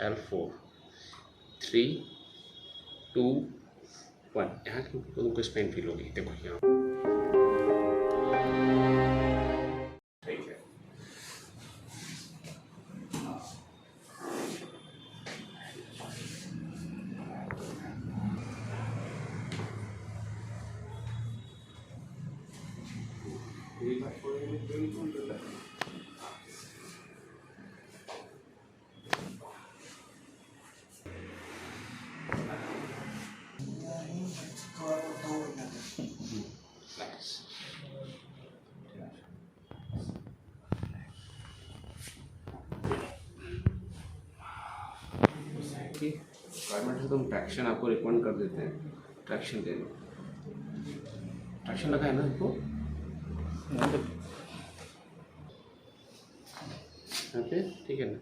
L4 3 2 1। यहाँ तुमको Spain feel होगी, देखो यहाँ ठीक है। गवर्नमेंट से तुम ट्रैक्शन आपको रिकमेंड कर देते हैं, ट्रैक्शन ले लो। ट्रैक्शन लगा है ना आपको यहाँ पे, ठीक है ना।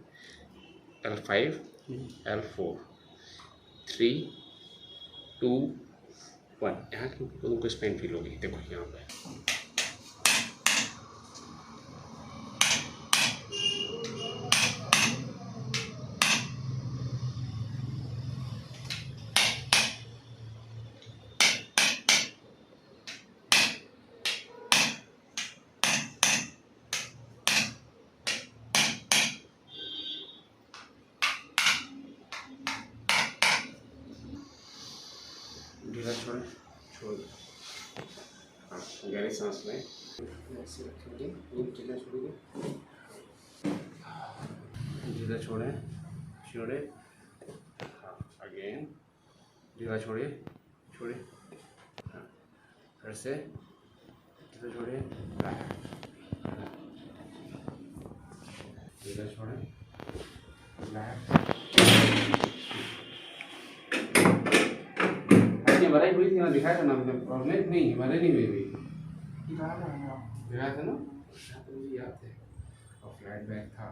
L5 L4 3 2 1। यहाँ तुमको स्पेन फील होगी, देखो यहाँ पे ढीला छोड़े, छोड़ दो। हाँ, गहरी सांस लें, ऐसे रखेंगे, ढीला छोड़ेंगे, ढीला छोड़े, छोड़े, हाँ अगेन ढीला छोड़िए, छोड़िए, हाँ फिर से ढीला छोड़िए, ढीला छोड़े, हिमालय हुई थी ना, दिखाया था ना, प्रॉब्लम नहीं हिमालय नहीं हुई थी, दिखाया था ना, मुझे याद है। और फ्लैट बैग था।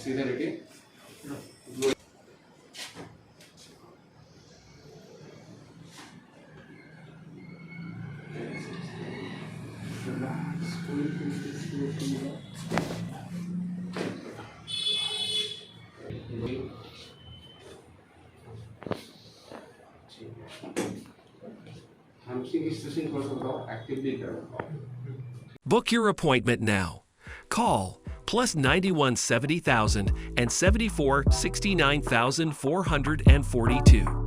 सीधा लेके Book your appointment now. Call +91 70,000 and 74 69,442.